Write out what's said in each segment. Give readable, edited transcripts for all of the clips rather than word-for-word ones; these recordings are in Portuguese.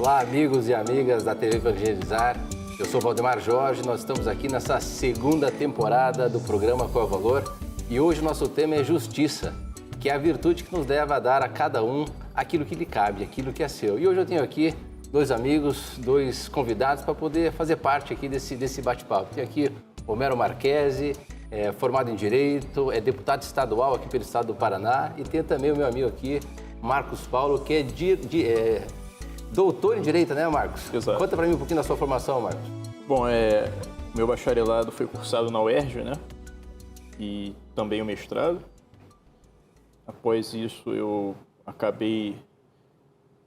Olá, amigos e amigas da TV Evangelizar. Eu sou Valdemar Jorge, nós estamos aqui nessa segunda temporada do programa Qual é o Valor? E hoje o nosso tema é justiça, que é a virtude que nos leva a dar a cada um aquilo que lhe cabe, aquilo que é seu. E hoje eu tenho aqui dois amigos, dois convidados para poder fazer parte aqui desse bate-papo. Tenho aqui Homero Marchese, formado em Direito, é deputado estadual aqui pelo estado do Paraná, e tem também o meu amigo aqui, Marcos Paulo, que é doutor em Direito, né, Marcos? Exato. Conta para mim um pouquinho da sua formação, Marcos. Bom, meu bacharelado foi cursado na UERJ, né? E também o mestrado. Após isso, eu acabei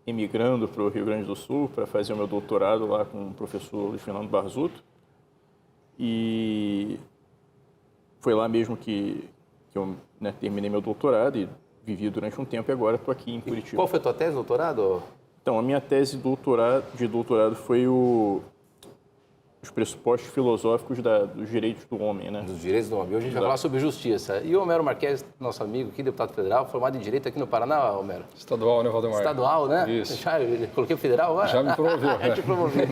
emigrando para o Rio Grande do Sul para fazer o meu doutorado lá com o professor Luiz Fernando Barzotto. E foi lá mesmo que eu terminei meu doutorado e vivi durante um tempo e agora estou aqui em Curitiba. Qual foi a tua tese de doutorado? Então, a minha tese de doutorado foi os pressupostos filosóficos dos direitos do homem, né? Dos direitos do homem. Hoje a gente vai falar sobre justiça. E o Homero Marchese, nosso amigo aqui, deputado federal, formado em Direito aqui no Paraná, Homero? Estadual, né, Valdemar? Estadual, né? Isso. Já coloquei o federal agora? Já me promoveu. Já te promoveu.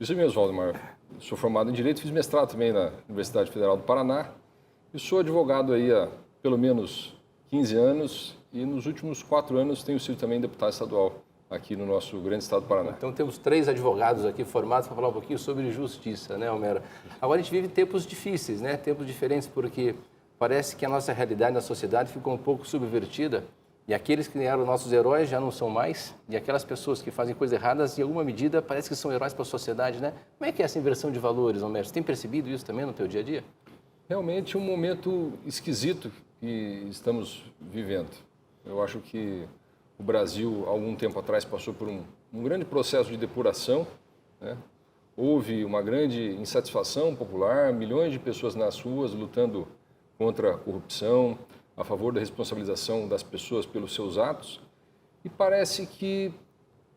Isso mesmo, Valdemar. Sou formado em Direito, fiz mestrado também na Universidade Federal do Paraná e sou advogado aí há pelo menos 15 anos e nos últimos 4 anos tenho sido também deputado estadual aqui no nosso grande estado do Paraná. Então temos 3 advogados aqui formados para falar um pouquinho sobre justiça, né, Homero? Agora a gente vive tempos difíceis, né? Tempos diferentes porque parece que a nossa realidade na sociedade ficou um pouco subvertida e aqueles que eram nossos heróis já não são mais e aquelas pessoas que fazem coisas erradas, em alguma medida, parece que são heróis para a sociedade, né? Como é que é essa inversão de valores, Homero? Você tem percebido isso também no teu dia a dia? Realmente um momento esquisito que estamos vivendo. Eu acho que o Brasil, há algum tempo atrás, passou por um grande processo de depuração, né? Houve uma grande insatisfação popular, milhões de pessoas nas ruas lutando contra a corrupção, a favor da responsabilização das pessoas pelos seus atos, e parece que,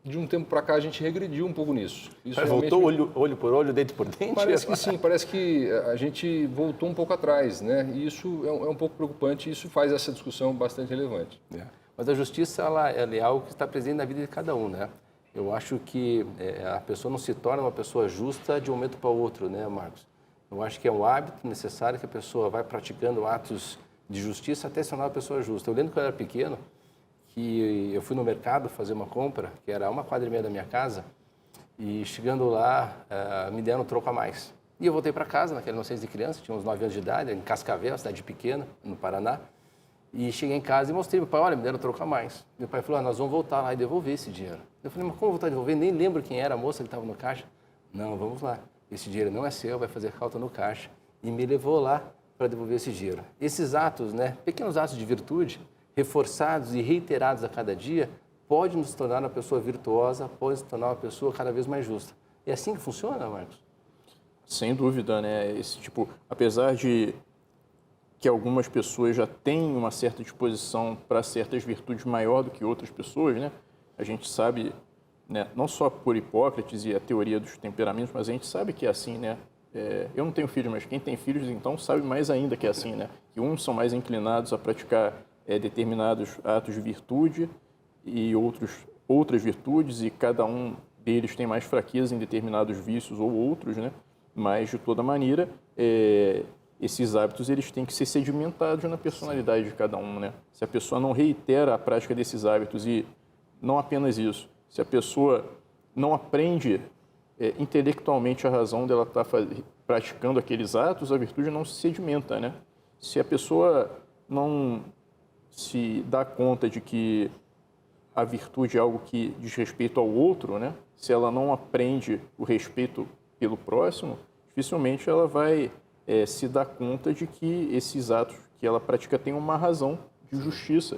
de um tempo para cá, a gente regrediu um pouco nisso. Isso voltou olho por olho, dente por dente? Parece que sim, parece que a gente voltou um pouco atrás, né? E isso é um pouco preocupante e isso faz essa discussão bastante relevante. Mas a justiça ela é algo que está presente na vida de cada um, né? Eu acho que a pessoa não se torna uma pessoa justa de um momento para o outro, né, Marcos? Eu acho que é um hábito necessário que a pessoa vai praticando atos de justiça até se tornar uma pessoa justa. Eu lembro que eu era pequeno, que eu fui no mercado fazer uma compra, que era 1,5 quadra da minha casa, e chegando lá, me deram um troco a mais. E eu voltei para casa, naquela inocência de criança, tinha uns 9 anos de idade, em Cascavel, cidade pequena, no Paraná. E cheguei em casa e mostrei para meu pai, olha, me deram troco a mais. Meu pai falou, nós vamos voltar lá e devolver esse dinheiro. Eu falei, mas como voltar a devolver? Nem lembro quem era a moça que estava no caixa. Não, vamos lá. Esse dinheiro não é seu, vai fazer falta no caixa. E me levou lá para devolver esse dinheiro. Esses atos, né, pequenos atos de virtude, reforçados e reiterados a cada dia, podem nos tornar uma pessoa virtuosa, podem nos tornar uma pessoa cada vez mais justa. É assim que funciona, Marcos? Sem dúvida, né? Esse tipo, apesar de que algumas pessoas já têm uma certa disposição para certas virtudes maior do que outras pessoas, né? A gente sabe, né, não só por Hipócrates e a teoria dos temperamentos, mas a gente sabe que é assim, né? Eu não tenho filhos, mas quem tem filhos, então, sabe mais ainda que é assim, né? Que uns são mais inclinados a praticar determinados atos de virtude e outras virtudes, e cada um deles tem mais fraqueza em determinados vícios ou outros, né? Mas, de toda maneira, esses hábitos eles têm que ser sedimentados na personalidade de cada um, né? Se a pessoa não reitera a prática desses hábitos e não apenas isso, se a pessoa não aprende intelectualmente a razão dela estar praticando aqueles atos, a virtude não se sedimenta, né? Se a pessoa não se dá conta de que a virtude é algo que diz respeito ao outro, né? Se ela não aprende o respeito pelo próximo, dificilmente ela vai se dar conta de que esses atos que ela pratica têm uma razão de justiça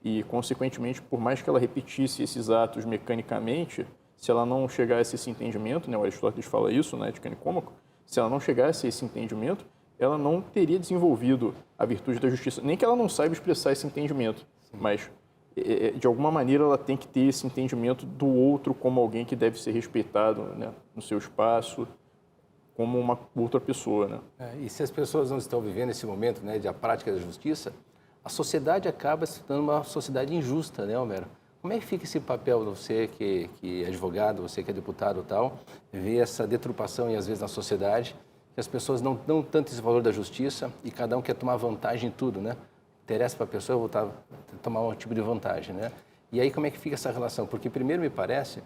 e, consequentemente, por mais que ela repetisse esses atos mecanicamente, se ela não chegasse a esse entendimento, né, o Aristóteles fala isso, né, de Nicômaco, se ela não chegasse a esse entendimento, ela não teria desenvolvido a virtude da justiça. Nem que ela não saiba expressar esse entendimento, mas, de alguma maneira, ela tem que ter esse entendimento do outro como alguém que deve ser respeitado, né, no seu espaço, como uma outra pessoa, né? E se as pessoas não estão vivendo esse momento, né, de a prática da justiça, a sociedade acaba se tornando uma sociedade injusta, né, Homero? Como é que fica esse papel, você que é advogado, você que é deputado e tal, ver essa deturpação e às vezes na sociedade, que as pessoas não dão tanto esse valor da justiça e cada um quer tomar vantagem em tudo, né? Interessa para a pessoa voltar tomar um tipo de vantagem, né? E aí como é que fica essa relação? Porque primeiro me parece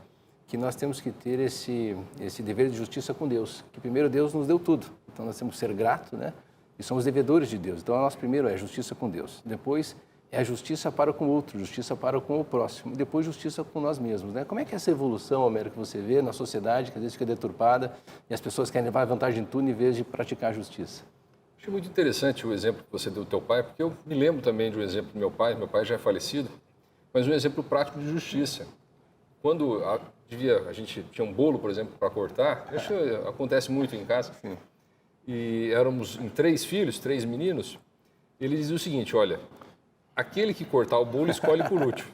que nós temos que ter esse dever de justiça com Deus, que primeiro Deus nos deu tudo, então nós temos que ser gratos, né? E somos devedores de Deus. Então, nós primeiro é justiça com Deus, depois é a justiça para com o outro, justiça para com o próximo, e depois justiça com nós mesmos, né? Como é que é essa evolução, Homero, que você vê na sociedade, que às vezes fica deturpada e as pessoas querem levar vantagem em tudo em vez de praticar a justiça? Achei muito interessante o exemplo que você deu do teu pai, porque eu me lembro também de um exemplo do meu pai já é falecido, mas um exemplo prático de justiça. Quando a gente tinha um bolo, por exemplo, para cortar, isso acontece muito em casa, Sim. E éramos em 3 filhos, 3 meninos, ele dizia o seguinte, olha, aquele que cortar o bolo escolhe por último.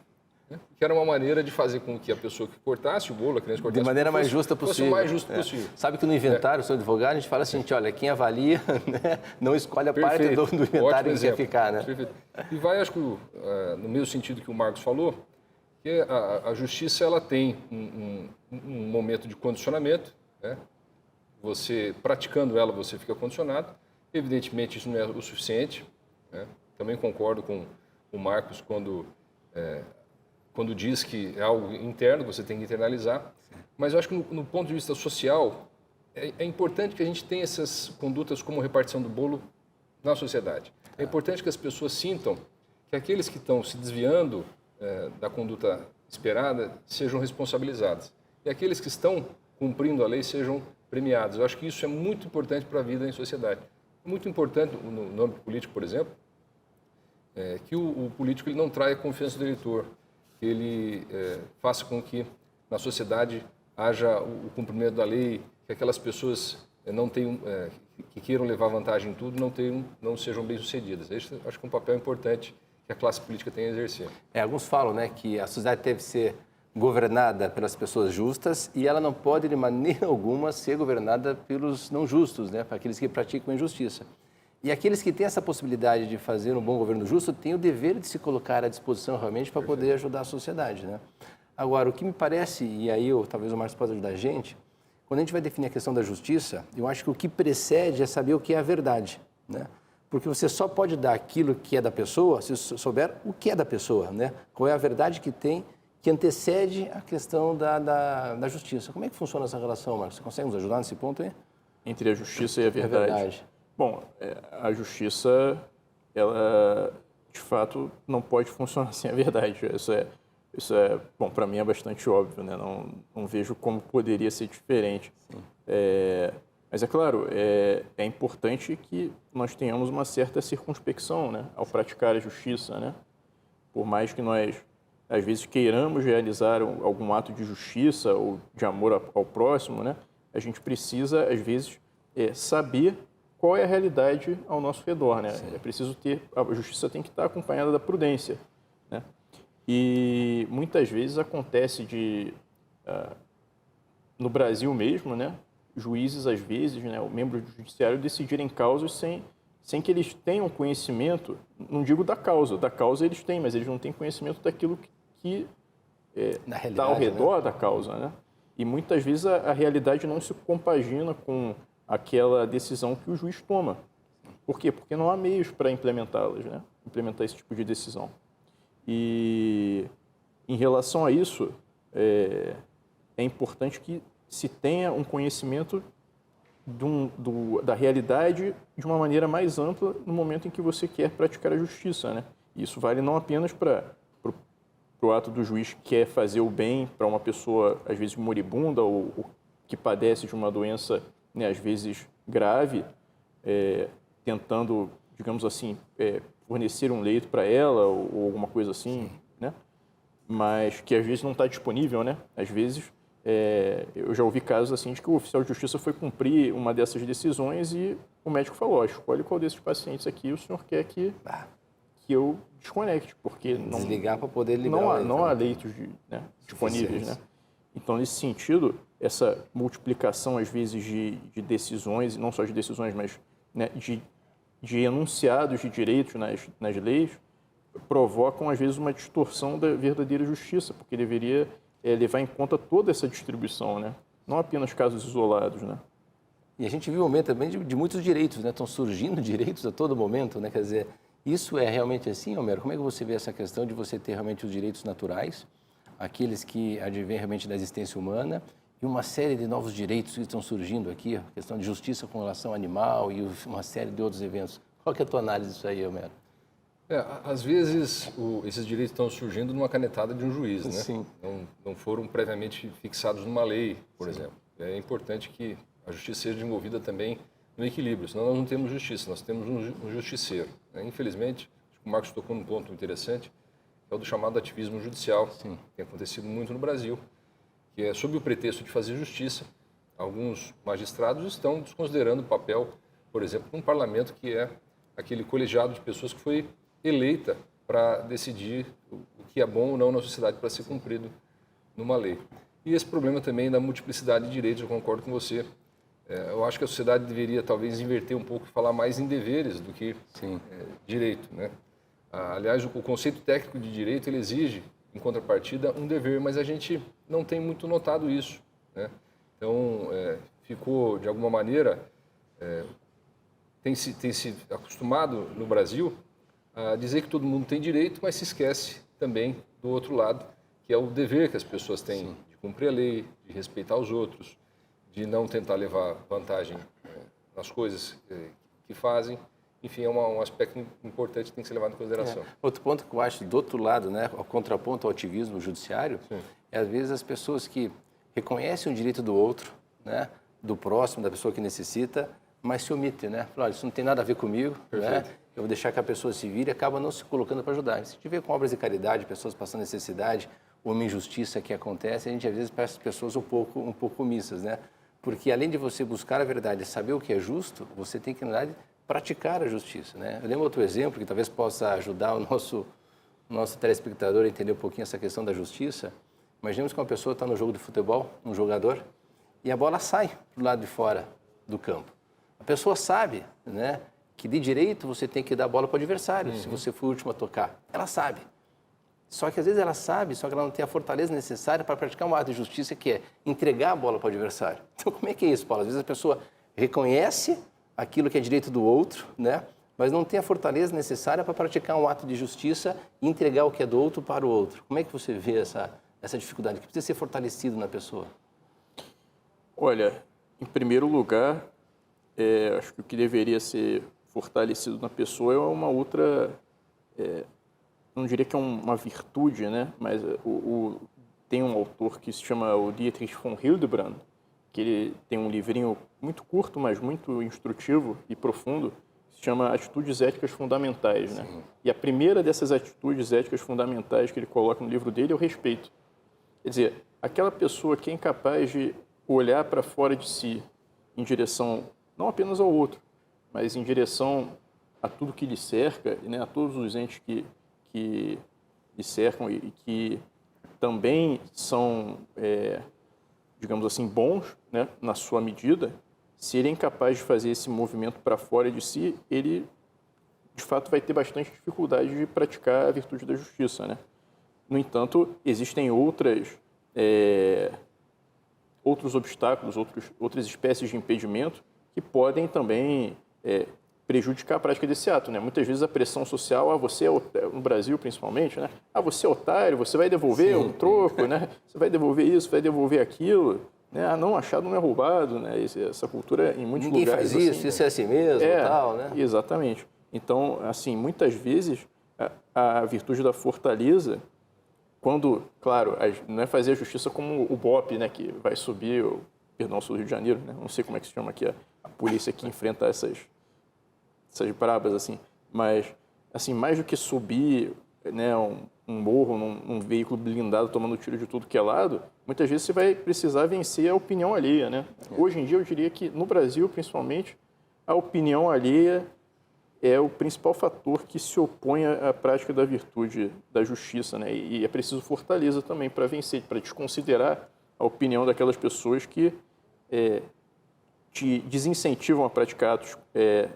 Né? Que era uma maneira de fazer com que a pessoa que cortasse o bolo, a criança cortasse De maneira o bolo, mais justa possível. fosse o mais justo possível. Sabe que no inventário, sou advogado, a gente fala assim, olha, quem avalia, né, não escolhe a parte do inventário Ótimo que exemplo. quer ficar, né? Perfeito. E vai, acho que, no mesmo sentido que o Marcos falou, que a justiça ela tem um momento de condicionamento, né? Você, praticando ela, você fica condicionado. Evidentemente, isso não é o suficiente, né? Também concordo com o Marcos quando diz que é algo interno, você tem que internalizar. Mas eu acho que no ponto de vista social, é importante que a gente tenha essas condutas como repartição do bolo na sociedade. É importante que as pessoas sintam que aqueles que estão se desviando da conduta esperada sejam responsabilizados. E aqueles que estão cumprindo a lei sejam premiados. Eu acho que isso é muito importante para a vida em sociedade. É muito importante, no âmbito político, por exemplo, que o político ele não traia a confiança do eleitor, que ele faça com que na sociedade haja o cumprimento da lei, que aquelas pessoas que queiram levar vantagem em tudo não sejam bem-sucedidas. Esse acho que é um papel importante que a classe política tem a exercer. Alguns falam, né, que a sociedade deve ser governada pelas pessoas justas e ela não pode, de maneira alguma, ser governada pelos não justos, né, para aqueles que praticam injustiça. E aqueles que têm essa possibilidade de fazer um bom governo justo têm o dever de se colocar à disposição realmente para poder ajudar a sociedade, né? Agora, o que me parece, e aí talvez o Marcos possa ajudar a gente, quando a gente vai definir a questão da justiça, eu acho que o que precede é saber o que é a verdade, né? Porque você só pode dar aquilo que é da pessoa se souber o que é da pessoa, né? Qual é a verdade que tem, que antecede a questão da justiça. Como é que funciona essa relação, Marcos? Você consegue nos ajudar nesse ponto aí? Entre a justiça e a verdade. verdade. Bom, a justiça, ela, de fato, não pode funcionar sem a verdade. Isso é bom, para mim é bastante óbvio, né? Não vejo como poderia ser diferente. Mas é claro, é importante que nós tenhamos uma certa circunspecção, né, ao praticar a justiça, né? Por mais que nós, às vezes, queiramos realizar algum ato de justiça ou de amor ao próximo, né? A gente precisa, às vezes, saber qual é a realidade ao nosso redor, né? É preciso a justiça tem que estar acompanhada da prudência, né? E muitas vezes acontece no Brasil mesmo, né? Juízes, às vezes, né, membros do judiciário decidirem causas sem que eles tenham conhecimento, não digo da causa eles têm, mas eles não têm conhecimento daquilo que está ao redor, né, da causa, né? E muitas vezes a realidade não se compagina com aquela decisão que o juiz toma. Por quê? Porque não há meios para implementá-las, né? Implementar esse tipo de decisão. E em relação a isso, é importante que se tenha um conhecimento da realidade de uma maneira mais ampla no momento em que você quer praticar a justiça, né? Isso vale não apenas para o ato do juiz que quer fazer o bem para uma pessoa, às vezes, moribunda ou que padece de uma doença, né, às vezes, grave, tentando, digamos assim, fornecer um leito para ela ou alguma coisa assim, né? Mas que, às vezes, não está disponível, né? Às vezes... eu já ouvi casos assim de que o oficial de justiça foi cumprir uma dessas decisões e o médico falou, escolhe qual desses pacientes aqui o senhor quer que eu desconecte, porque desligar para poder liberar não há leitos disponíveis, né? Então, nesse sentido, essa multiplicação, às vezes, de decisões, não só de decisões, mas, né, de enunciados de direitos nas leis, provocam, às vezes, uma distorção da verdadeira justiça, porque deveria levar em conta toda essa distribuição, né? Não apenas casos isolados, né? E a gente viu um momento também de muitos direitos, né? Estão surgindo direitos a todo momento, né? Quer dizer, isso é realmente assim, Homero? Como é que você vê essa questão de você ter realmente os direitos naturais, aqueles que advêm realmente da existência humana, e uma série de novos direitos que estão surgindo aqui, a questão de justiça com relação ao animal e uma série de outros eventos. Qual que é a tua análise disso aí, Homero? Às vezes, esses direitos estão surgindo numa canetada de um juiz, né? Sim. Não foram previamente fixados numa lei, por exemplo. É importante que a justiça seja desenvolvida também no equilíbrio, senão nós não temos justiça, nós temos um justiceiro, né? Infelizmente, acho que o Marcos tocou num ponto interessante, que é o do chamado ativismo judicial, que tem acontecido muito no Brasil, que é sob o pretexto de fazer justiça, alguns magistrados estão desconsiderando o papel, por exemplo, de um parlamento que é aquele colegiado de pessoas que foi eleita para decidir o que é bom ou não na sociedade para ser cumprido numa lei. E esse problema também da multiplicidade de direitos, eu concordo com você. Eu acho que a sociedade deveria talvez inverter um pouco e falar mais em deveres do que direito, né? Aliás, o conceito técnico de direito ele exige, em contrapartida, um dever, mas a gente não tem muito notado isso, né? Então, ficou, de alguma maneira, tem se acostumado no Brasil a dizer que todo mundo tem direito, mas se esquece também do outro lado, que é o dever que as pessoas têm de cumprir a lei, de respeitar os outros, de não tentar levar vantagem nas coisas que fazem. Enfim, é um aspecto importante que tem que ser levado em consideração. Outro ponto que eu acho do outro lado, né, o contraponto ao ativismo judiciário, é às vezes as pessoas que reconhecem o direito do outro, né, do próximo, da pessoa que necessita, mas se omitem, né? Falam, olha, isso não tem nada a ver comigo, né? Eu vou deixar que a pessoa se vire e acaba não se colocando para ajudar. Se a gente vê com obras de caridade, pessoas passando necessidade, uma injustiça que acontece, a gente às vezes parece pessoas um pouco omissas, né? Porque além de você buscar a verdade e saber o que é justo, você tem que, na verdade, praticar a justiça, né? Eu lembro outro exemplo que talvez possa ajudar o nosso telespectador a entender um pouquinho essa questão da justiça. Imaginemos que uma pessoa está no jogo de futebol, um jogador, e a bola sai do lado de fora do campo. A pessoa sabe, né, que de direito você tem que dar a bola para o adversário, se você for o último a tocar. Ela sabe. Só que às vezes ela sabe, só que ela não tem a fortaleza necessária para praticar um ato de justiça que é entregar a bola para o adversário. Então, como é que é isso, Paulo? Às vezes a pessoa reconhece aquilo que é direito do outro, né, mas não tem a fortaleza necessária para praticar um ato de justiça e entregar o que é do outro para o outro. Como é que você vê essa dificuldade que precisa ser fortalecido na pessoa? Olha, em primeiro lugar, acho que o que deveria ser fortalecido na pessoa é uma outra, não diria que é uma virtude, né? Mas tem um autor que se chama o Dietrich von Hildebrand, que ele tem um livrinho muito curto, mas muito instrutivo e profundo, que se chama Atitudes Éticas Fundamentais, né? E a primeira dessas atitudes éticas fundamentais que ele coloca no livro dele é o respeito. Quer dizer, aquela pessoa que é incapaz de olhar para fora de si em direção não apenas ao outro, mas em direção a tudo que lhe cerca, né, a todos os entes que lhe cercam e que também são, digamos assim, bons, né, na sua medida. Se ele é incapaz de fazer esse movimento para fora de si, ele, de fato, vai ter bastante dificuldade de praticar a virtude da justiça, né? No entanto, existem outros obstáculos, outras espécies de impedimento que podem também prejudicar a prática desse ato, né? Muitas vezes a pressão social, você é no Brasil principalmente, né? Você é otário, você vai devolver um troco, né? Você vai devolver isso, vai devolver aquilo, né? Não, achado não é roubado, né? Essa cultura em muitos Ninguém lugares... faz isso, isso é assim mesmo e tal, né? Exatamente. Então, assim, muitas vezes a virtude da fortaleza, quando, claro, não é fazer a justiça como o BOP, né? Que vai subir, perdão, sou do Rio de Janeiro, né? Não sei como é que se chama aqui a polícia que enfrenta essas brabas, assim. Mas, assim, mais do que subir, né, um morro num veículo blindado tomando tiro de tudo que é lado, muitas vezes você vai precisar vencer a opinião alheia, né? Hoje em dia, eu diria que no Brasil, principalmente, a opinião alheia é o principal fator que se opõe à prática da virtude da justiça, né? E é preciso fortaleza também para vencer, para desconsiderar a opinião daquelas pessoas que te desincentivam a praticar atos,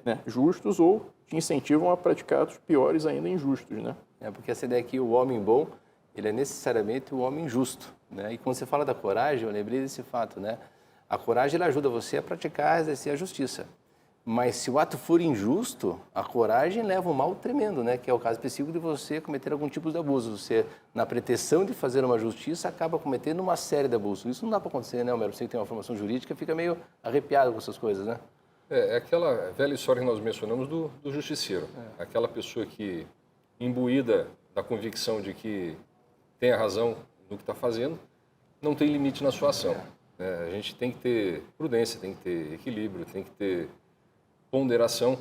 né, justos ou te incentivam a praticar atos piores ainda, injustos, né? Porque essa ideia aqui, o homem bom, ele é necessariamente o homem justo, né? E quando você fala da coragem, eu lembrei desse fato, né? A coragem, ela ajuda você a praticar, a exercer a justiça. Mas se o ato for injusto, a coragem leva um mal tremendo, né? Que é o caso específico de você cometer algum tipo de abuso. Você, na pretensão de fazer uma justiça, acaba cometendo uma série de abusos. Isso não dá para acontecer, né, Homero? Você que tem uma formação jurídica, fica meio arrepiado com essas coisas, né? É aquela velha história que nós mencionamos do justiceiro. Aquela pessoa que, imbuída da convicção de que tem a razão no que está fazendo, não tem limite na sua ação. A gente tem que ter prudência, tem que ter equilíbrio, tem que ter ponderação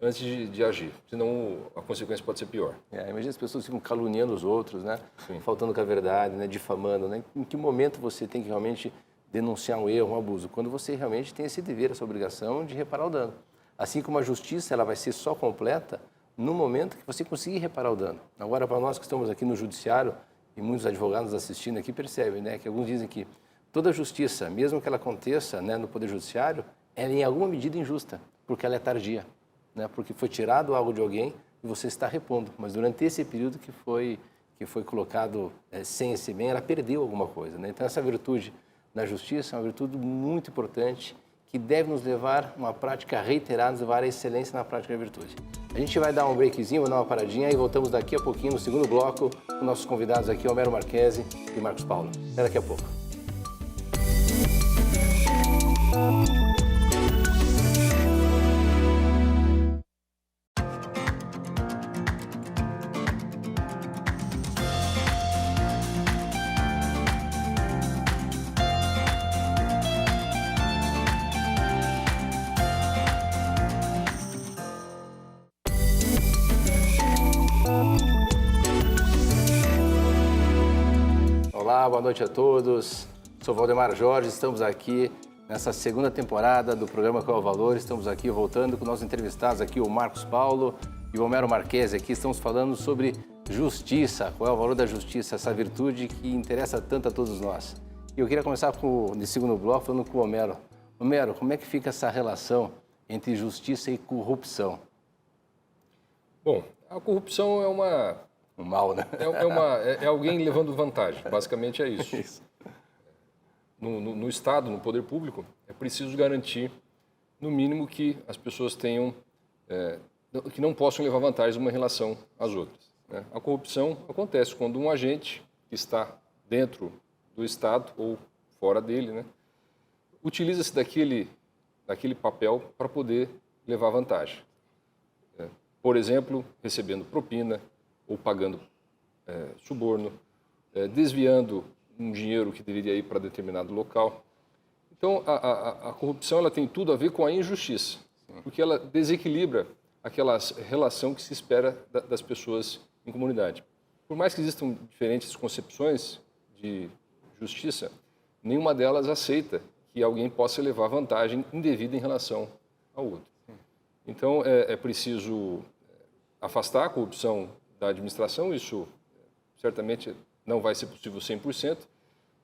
antes de agir, senão a consequência pode ser pior. Imagina as pessoas ficam caluniando os outros, né? Sim. Faltando com a verdade, né? Difamando, né? Em que momento você tem que realmente denunciar um erro, um abuso? Quando você realmente tem esse dever, essa obrigação de reparar o dano. Assim como a justiça, ela vai ser só completa no momento que você conseguir reparar o dano. Agora, para nós que estamos aqui no judiciário, e muitos advogados assistindo aqui percebem, né? Que alguns dizem que toda justiça, mesmo que ela aconteça, né, no Poder Judiciário, ela é em alguma medida injusta, porque ela é tardia, né? Porque foi tirado algo de alguém e você está repondo. Mas durante esse período que foi colocado sem esse bem, ela perdeu alguma coisa, né? Então, essa virtude na justiça é uma virtude muito importante que deve nos levar a uma prática reiterada, nos levar à excelência na prática da virtude. A gente vai dar um breakzinho, vai dar uma paradinha e voltamos daqui a pouquinho no segundo bloco com nossos convidados aqui, Homero Marchese e Marcos Paulo. Até daqui a pouco. Olá, boa noite a todos. Sou Valdemar Jorge, estamos aqui nessa segunda temporada do programa Qual é o Valor. Estamos aqui voltando com nossos entrevistados aqui, o Marcos Paulo e o Homero Marchese. Aqui estamos falando sobre justiça, qual é o valor da justiça, essa virtude que interessa tanto a todos nós. E eu queria começar nesse segundo bloco falando com o Homero. Homero, como é que fica essa relação entre justiça e corrupção? Bom, a corrupção é um mal, né? É alguém levando vantagem, basicamente é isso. No Estado, no poder público, é preciso garantir, no mínimo, que as pessoas tenham, que não possam levar vantagem uma relação às outras. Né? A corrupção acontece quando um agente que está dentro do Estado ou fora dele, né, utiliza-se daquele papel para poder levar vantagem. Por exemplo, recebendo propina ou pagando suborno, desviando um dinheiro que deveria ir para determinado local. Então, a corrupção ela tem tudo a ver com a injustiça, porque ela desequilibra aquela relação que se espera das pessoas em comunidade. Por mais que existam diferentes concepções de justiça, nenhuma delas aceita que alguém possa levar vantagem indevida em relação ao outro. Então, é preciso afastar a corrupção da administração, isso certamente não vai ser possível 100%,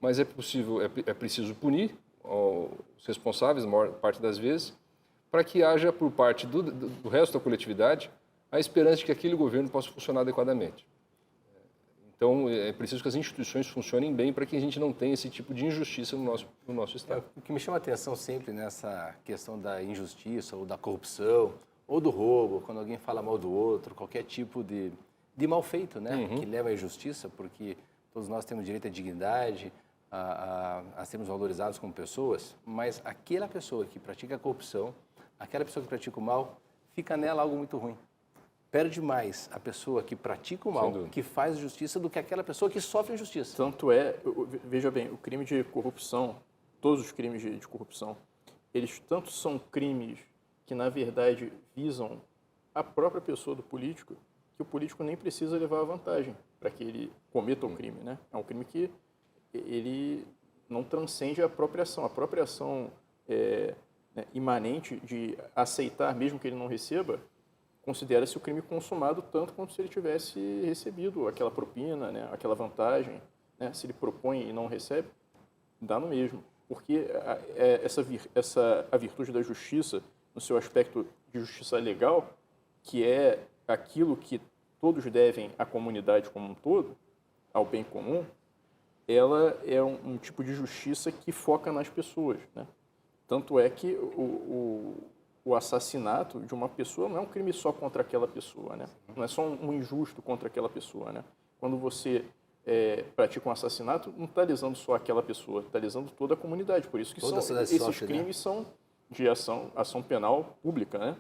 mas é preciso punir os responsáveis, a maior parte das vezes, para que haja por parte do resto da coletividade a esperança de que aquele governo possa funcionar adequadamente. Então, é preciso que as instituições funcionem bem para que a gente não tenha esse tipo de injustiça no nosso Estado. O que me chama a atenção sempre nessa questão da injustiça ou da corrupção ou do roubo, quando alguém fala mal do outro, qualquer tipo de mal feito, né? Que leva à injustiça, porque todos nós temos direito à dignidade, a sermos valorizados como pessoas, mas aquela pessoa que pratica a corrupção, aquela pessoa que pratica o mal, fica nela algo muito ruim. Perde mais a pessoa que pratica o mal, que faz justiça, do que aquela pessoa que sofre injustiça. Tanto veja bem, o crime de corrupção, todos os crimes de corrupção, eles tanto são crimes que, na verdade, visam a própria pessoa do político, que o político nem precisa levar a vantagem para que ele cometa o crime, né? É um crime que ele não transcende a própria ação. A própria ação imanente de aceitar, mesmo que ele não receba, considera-se o crime consumado tanto quanto se ele tivesse recebido aquela propina, né? Aquela vantagem. Né? Se ele propõe e não recebe, dá no mesmo. Porque a virtude da justiça, no seu aspecto de justiça legal, que é aquilo que todos devem à comunidade como um todo, ao bem comum, ela é um tipo de justiça que foca nas pessoas, né? Tanto é que o assassinato de uma pessoa não é um crime só contra aquela pessoa, né? Não é só um injusto contra aquela pessoa, né? Quando você pratica um assassinato, não está lisando só aquela pessoa, está lisando toda a comunidade. Por isso que esses crimes são de ação penal pública, né?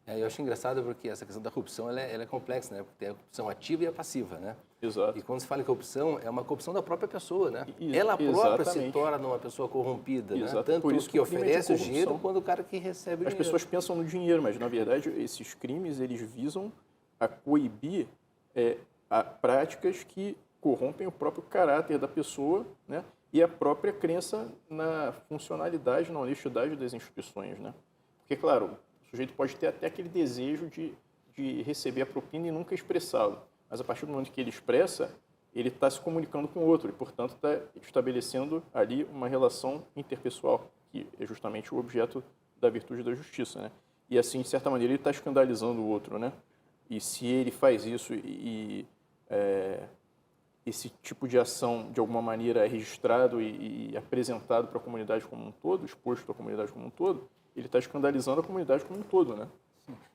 Eu acho engraçado porque essa questão da corrupção ela é complexa, né? Porque tem a corrupção ativa e a passiva, né? Exato. E quando se fala em corrupção, é uma corrupção da própria pessoa, né? Ela própria se torna uma pessoa corrompida, né? Tanto por isso que oferece o dinheiro quanto o cara que recebe o dinheiro. As pessoas pensam no dinheiro, mas na verdade esses crimes eles visam a coibir práticas que corrompem o próprio caráter da pessoa, né? E a própria crença na funcionalidade, na honestidade das instituições, né? Porque, claro, o sujeito pode ter até aquele desejo de receber a propina e nunca expressá-lo. Mas a partir do momento que ele expressa, ele está se comunicando com o outro e, portanto, está estabelecendo ali uma relação interpessoal, que é justamente o objeto da virtude da justiça, né? E assim, de certa maneira, ele está escandalizando o outro, né? E se ele faz isso esse tipo de ação, de alguma maneira, é registrado e apresentado para a comunidade como um todo, exposto à comunidade como um todo, ele está escandalizando a comunidade como um todo, né?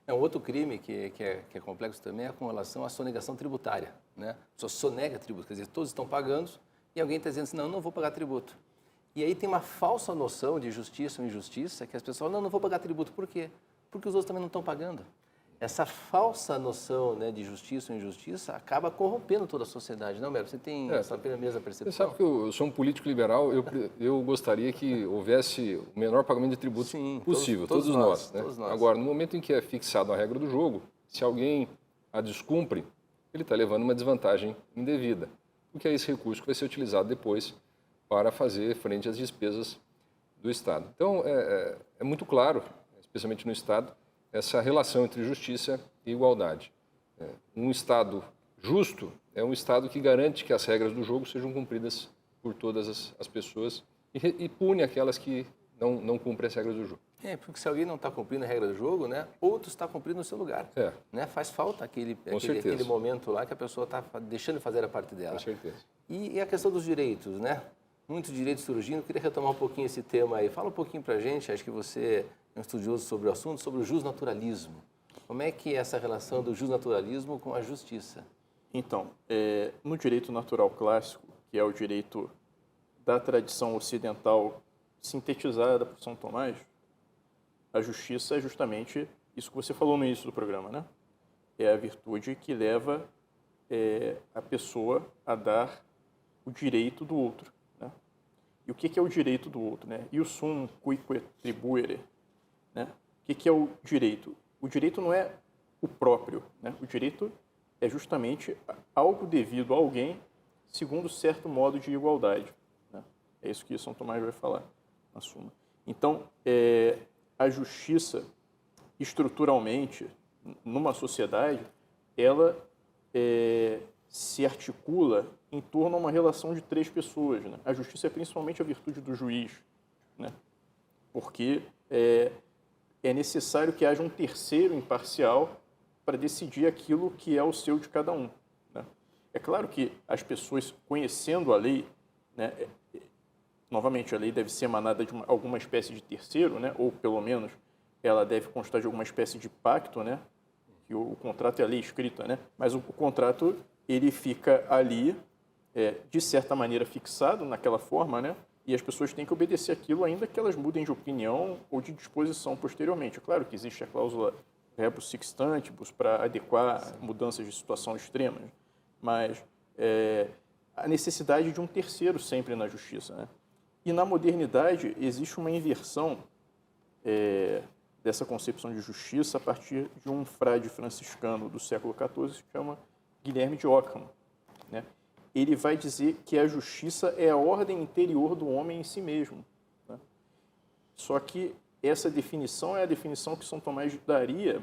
Um outro crime que é complexo também é com relação à sonegação tributária, né? A pessoa sonega tributo, quer dizer, todos estão pagando e alguém está dizendo assim, não vou pagar tributo. E aí tem uma falsa noção de justiça ou injustiça que as pessoas falam, não vou pagar tributo. Por quê? Porque os outros também não estão pagando. Essa falsa noção, né, de justiça ou injustiça acaba corrompendo toda a sociedade. Não, Mero? Você tem essa mesma percepção? Você sabe que eu sou um político liberal, eu gostaria que houvesse o menor pagamento de tributo possível, todos nós, né? Agora, no momento em que é fixada a regra do jogo, se alguém a descumpre, ele está levando uma desvantagem indevida, porque é esse recurso que vai ser utilizado depois para fazer frente às despesas do Estado. Então, é muito claro, especialmente no Estado, essa relação entre justiça e igualdade. Um Estado justo é um Estado que garante que as regras do jogo sejam cumpridas por todas as pessoas e pune aquelas que não cumprem as regras do jogo. Porque se alguém não está cumprindo a regra do jogo, né, outro está cumprindo no seu lugar. Né? Faz falta aquele momento lá que a pessoa está deixando de fazer a parte dela. Com certeza. E a questão dos direitos, né? Muitos direitos surgindo. Eu queria retomar um pouquinho esse tema aí. Fala um pouquinho para a gente, acho que você é um estudioso sobre o assunto, sobre o justnaturalismo. Como é que é essa relação do justnaturalismo com a justiça? Então, no direito natural clássico, que é o direito da tradição ocidental sintetizada por São Tomás, a justiça é justamente isso que você falou no início do programa, né? É a virtude que leva a pessoa a dar o direito do outro, né? E o que é o direito do outro, né? Ius sum cuique tribuere, né? O que é o direito? O direito não é o próprio, né? O direito é justamente algo devido a alguém segundo certo modo de igualdade, né? É isso que São Tomás vai falar na Suma. Então, a justiça, estruturalmente, numa sociedade, ela se articula em torno a uma relação de três pessoas, né? A justiça é principalmente a virtude do juiz, né? Porque é necessário que haja um terceiro imparcial para decidir aquilo que é o seu de cada um, né? É claro que as pessoas, conhecendo a lei, né, novamente, a lei deve ser emanada de alguma espécie de terceiro, né, ou pelo menos ela deve constar de alguma espécie de pacto, né, que o contrato é a lei escrita, né, mas o contrato ele fica ali, de certa maneira, fixado naquela forma, né, e as pessoas têm que obedecer aquilo ainda que elas mudem de opinião ou de disposição posteriormente. É claro que existe a cláusula rebus sic stantibus para adequar mudanças de situação extremas, mas a necessidade de um terceiro sempre na justiça, né? E na modernidade existe uma inversão dessa concepção de justiça a partir de um frade franciscano do século XIV que se chama Guilherme de Ockham, né? Ele vai dizer que a justiça é a ordem interior do homem em si mesmo, né? Só que essa definição é a definição que São Tomás daria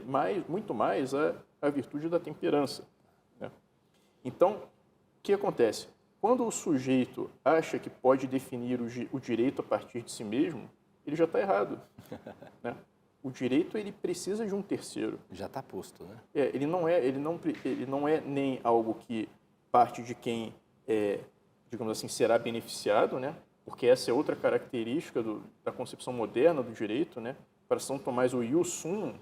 muito mais à virtude da temperança, né? Então, o que acontece? Quando o sujeito acha que pode definir o direito a partir de si mesmo, ele já está errado, né? o direito ele precisa de um terceiro. Já está posto, né? Ele não é nem algo que parte de quem, digamos assim, será beneficiado, né? Porque essa é outra característica da concepção moderna do direito, né? Para São Tomás, o ius sumum,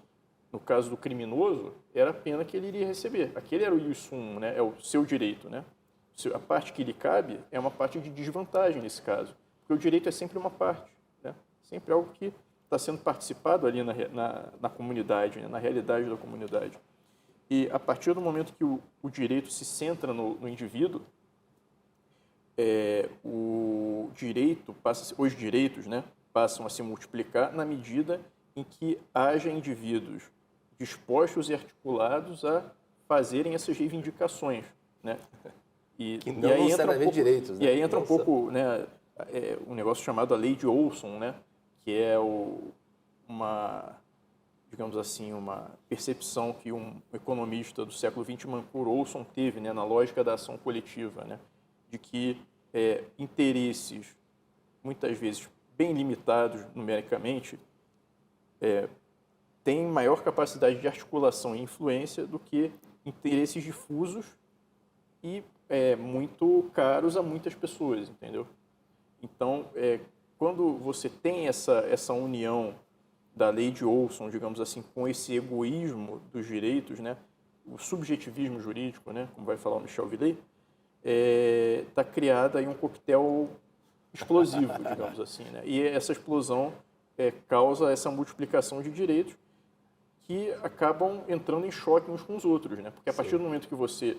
no caso do criminoso, era a pena que ele iria receber. Aquele era o ius sumum, né? É o seu direito, né? A parte que lhe cabe é uma parte de desvantagem nesse caso, porque o direito é sempre uma parte, né? Sempre algo que está sendo participado ali na comunidade, né? Na realidade da comunidade. E a partir do momento que o direito se centra no indivíduo, os direitos, né, passam a se multiplicar na medida em que haja indivíduos dispostos e articulados a fazerem essas reivindicações, né? Que não aí entra direitos, né? E aí entra um pouco, né, um negócio chamado a Lei de Olson, né, que é digamos assim, uma percepção que um economista do século XX, Mancur Olson, teve, né, na lógica da ação coletiva, né, de que interesses, muitas vezes bem limitados numericamente, têm maior capacidade de articulação e influência do que interesses difusos e muito caros a muitas pessoas, entendeu? Então, quando você tem essa união da lei de Olson, digamos assim, com esse egoísmo dos direitos, né, o subjetivismo jurídico, né, como vai falar o Michel Villey, está criada aí um coquetel explosivo, digamos assim, né? E essa explosão causa essa multiplicação de direitos que acabam entrando em choque uns com os outros, né? Porque a partir do momento que você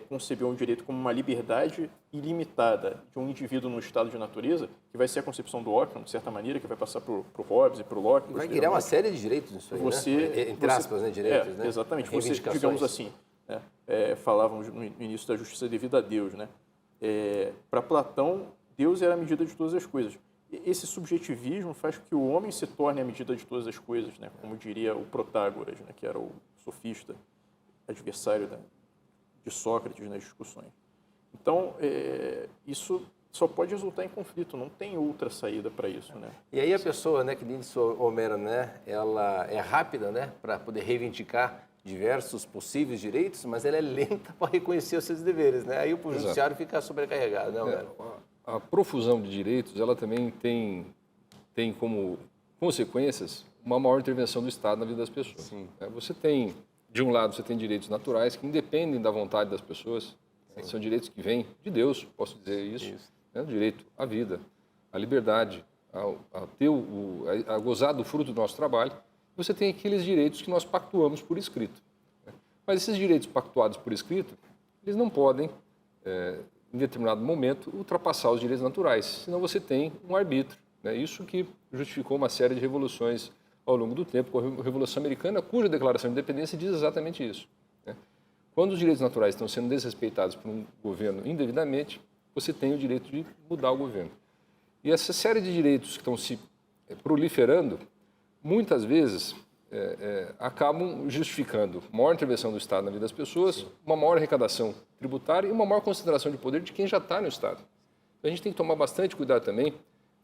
concebeu um direito como uma liberdade ilimitada de um indivíduo no estado de natureza, que vai ser a concepção do Ockham, de certa maneira, que vai passar para o Hobbes e para o Locke. Vai criar uma série de direitos nisso aí, né? Entre aspas, né? Direitos, né? Exatamente. Você, digamos assim, falávamos no início da justiça devida a Deus, né? Para Platão, Deus era a medida de todas as coisas. Esse subjetivismo faz com que o homem se torne a medida de todas as coisas, né? Como diria o Protágoras, né? Que era o sofista, adversário de Sócrates nas discussões. Então, isso só pode resultar em conflito, não tem outra saída para isso, né? E aí a pessoa, né, que disse Homero, né, ela é rápida, né, para poder reivindicar diversos possíveis direitos, mas ela é lenta para reconhecer os seus deveres, né? Aí o judiciário fica sobrecarregado, né, Homero? A profusão de direitos, ela também tem como consequências uma maior intervenção do Estado na vida das pessoas. Sim. Você tem, de um lado, você tem direitos naturais que independem da vontade das pessoas. Sim. São direitos que vêm de Deus, posso dizer isso. O direito à vida, à liberdade, a gozar do fruto do nosso trabalho. Você tem aqueles direitos que nós pactuamos por escrito. Mas esses direitos pactuados por escrito, eles não podem, em determinado momento, ultrapassar os direitos naturais, senão você tem um arbítrio. Isso que justificou uma série de revoluções ao longo do tempo, como a Revolução Americana, cuja Declaração de Independência diz exatamente isso. Quando os direitos naturais estão sendo desrespeitados por um governo indevidamente, você tem o direito de mudar o governo. E essa série de direitos que estão se proliferando, muitas vezes acabam justificando maior intervenção do Estado na vida das pessoas, sim, uma maior arrecadação tributária e uma maior concentração de poder de quem já está no Estado. Então, a gente tem que tomar bastante cuidado também.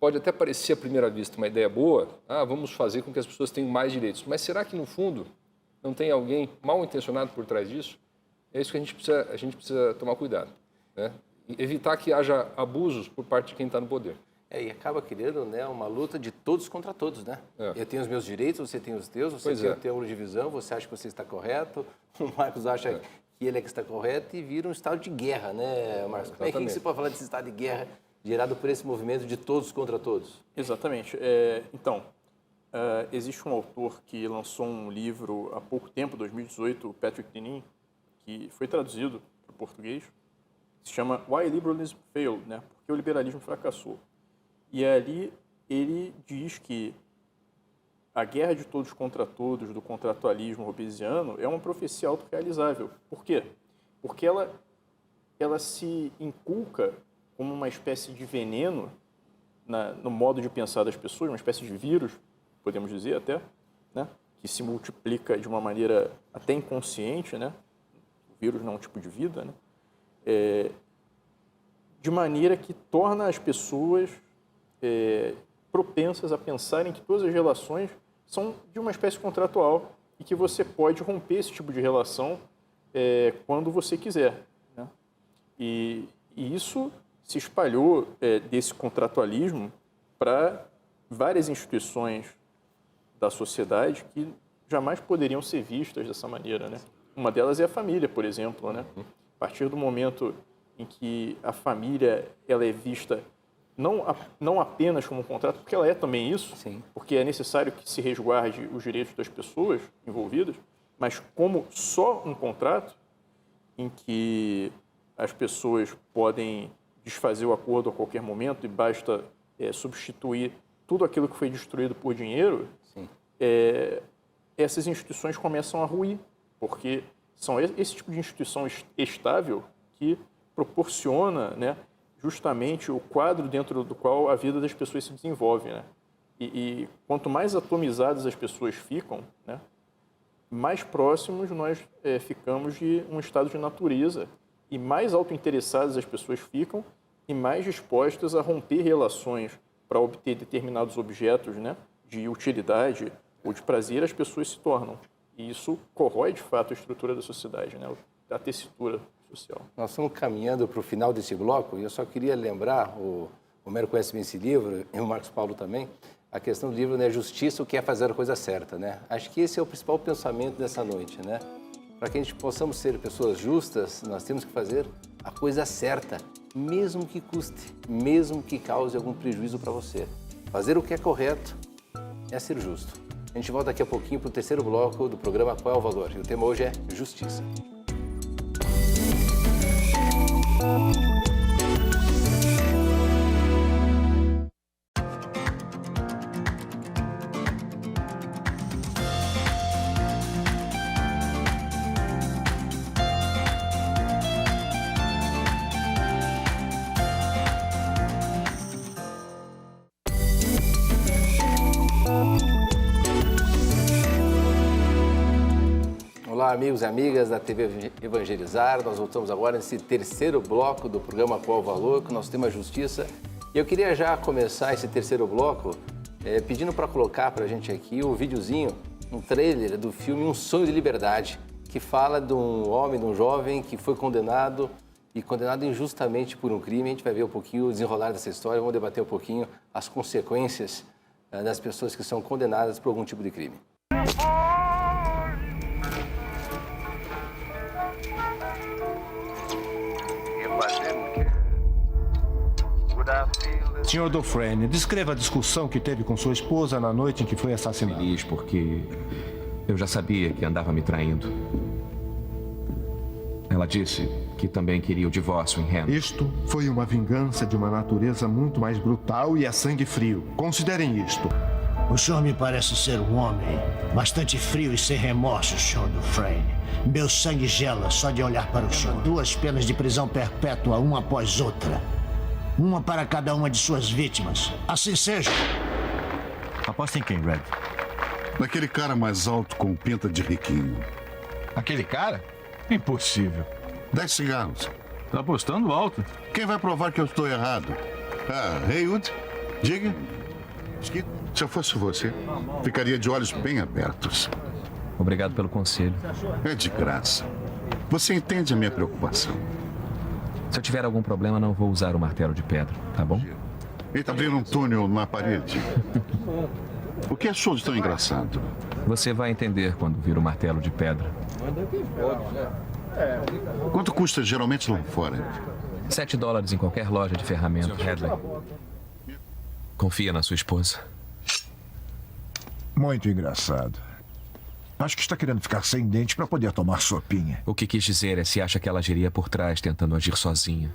Pode até parecer à primeira vista uma ideia boa, vamos fazer com que as pessoas tenham mais direitos, mas será que no fundo não tem alguém mal intencionado por trás disso? É isso que a gente precisa tomar cuidado, né? E evitar que haja abusos por parte de quem está no poder. E acaba criando, né, uma luta de todos contra todos, né? Eu tenho os meus direitos, você tem os teus, você tem o teu divisão, você acha que você está correto, o Marcos acha que ele é que está correto e vira um estado de guerra, né, Marcos? Como é que você pode falar desse estado de guerra gerado por esse movimento de todos contra todos? Exatamente. Então, existe um autor que lançou um livro há pouco tempo, 2018, o Patrick Deneen, que foi traduzido para o português, se chama Why Liberalism Failed, né? Porque o liberalismo fracassou. E ali ele diz que a guerra de todos contra todos do contratualismo hobbesiano é uma profecia autorrealizável. Por quê? Porque ela se inculca como uma espécie de veneno no modo de pensar das pessoas, uma espécie de vírus, podemos dizer até, né? Que se multiplica de uma maneira até inconsciente, né? O vírus não é um tipo de vida, né? De maneira que torna as pessoas propensas a pensarem que todas as relações são de uma espécie contratual e que você pode romper esse tipo de relação quando você quiser, né? E isso se espalhou desse contratualismo para várias instituições da sociedade que jamais poderiam ser vistas dessa maneira, né? Uma delas é a família, por exemplo, né? A partir do momento em que a família ela é vista não apenas como um contrato, porque ela é também isso, Sim. porque é necessário que se resguarde os direitos das pessoas envolvidas, mas como só um contrato em que as pessoas podem desfazer o acordo a qualquer momento e basta substituir tudo aquilo que foi destruído por dinheiro, Sim. Essas instituições começam a ruir, porque são esse tipo de instituição estável que proporciona, né, justamente o quadro dentro do qual a vida das pessoas se desenvolve, né? E quanto mais atomizadas as pessoas ficam, né, mais próximos nós ficamos de um estado de natureza e mais autointeressadas as pessoas ficam e mais dispostas a romper relações para obter determinados objetos, né, de utilidade ou de prazer, as pessoas se tornam. E isso corrói, de fato, a estrutura da sociedade, né, a tessitura social. Nós estamos caminhando para o final desse bloco e eu só queria lembrar, o Homero conhece bem esse livro, e o Marcos Paulo também, a questão do livro, né, Justiça, o que é fazer a coisa certa, né? Acho que esse é o principal pensamento dessa noite, né? Para que a gente possamos ser pessoas justas, nós temos que fazer a coisa certa, mesmo que custe, mesmo que cause algum prejuízo para você. Fazer o que é correto é ser justo. A gente volta daqui a pouquinho para o terceiro bloco do programa Qual é o Valor? E o tema hoje é Justiça. Olá, amigos e amigas da TV Evangelizar. Nós voltamos agora nesse terceiro bloco do programa Qual o Valor, com o nosso tema Justiça. E eu queria já começar esse terceiro bloco pedindo para colocar para a gente aqui o videozinho, um trailer do filme Um Sonho de Liberdade, que fala de um homem, de um jovem que foi condenado injustamente por um crime. A gente vai ver um pouquinho o desenrolar dessa história, vamos debater um pouquinho as consequências das pessoas que são condenadas por algum tipo de crime. Senhor Dufresne, descreva a discussão que teve com sua esposa na noite em que foi assassinado. Feliz porque eu já sabia que andava me traindo. Ela disse que também queria o divórcio em Ham. Isto foi uma vingança de uma natureza muito mais brutal e a sangue frio. Considerem isto. O senhor me parece ser um homem bastante frio e sem remorso, Sr. Dufresne. Meu sangue gela só de olhar para o senhor. 2 penas de prisão perpétua, uma após outra. Uma para cada uma de suas vítimas. Assim seja. Aposta em quem, Red? Naquele cara mais alto com pinta de riquinho. Aquele cara? Impossível. 10 cigarros. Tá apostando alto. Quem vai provar que eu estou errado? Haywood, diga. Se eu fosse você, ficaria de olhos bem abertos. Obrigado pelo conselho. É de graça. Você entende a minha preocupação. Se eu tiver algum problema, não vou usar o martelo de pedra, tá bom? Ele está abrindo um túnel na parede. O que achou de tão engraçado? Você vai entender quando vir o martelo de pedra. Quanto custa geralmente lá fora? $7 em qualquer loja de ferramentas, Hadley. Confia na sua esposa. Muito engraçado. Acho que está querendo ficar sem dente para poder tomar sopinha. O que quis dizer é se acha que ela agiria por trás, tentando agir sozinha.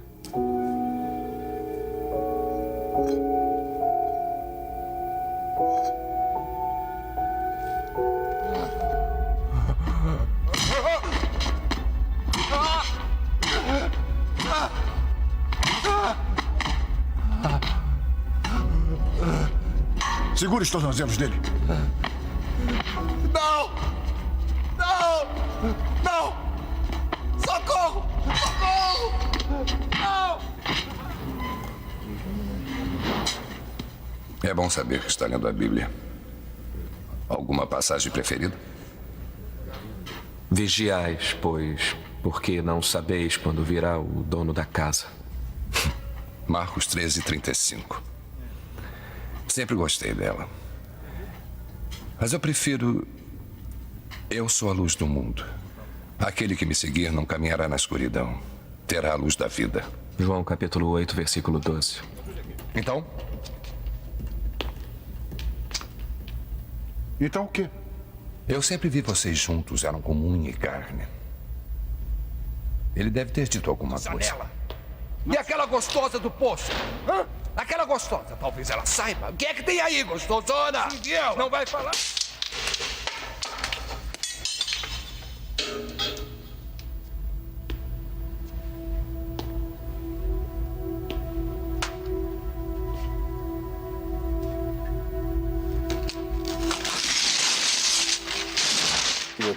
Segure os tornozelos dele. Não! Não! Não! Socorro! Socorro! Não! É bom saber que está lendo a Bíblia. Alguma passagem preferida? Vigiais, pois, porque não sabeis quando virá o dono da casa. Marcos 13:35. Sempre gostei dela. Mas eu prefiro... Eu sou a luz do mundo. Aquele que me seguir não caminhará na escuridão. Terá a luz da vida. João capítulo 8, versículo 12. Então? Então o quê? Eu sempre vi vocês juntos, eram como unha e carne. Ele deve ter dito alguma coisa. E aquela gostosa do poço? Hã? Aquela gostosa, talvez ela saiba. O que é que tem aí, gostosona? Não vai falar?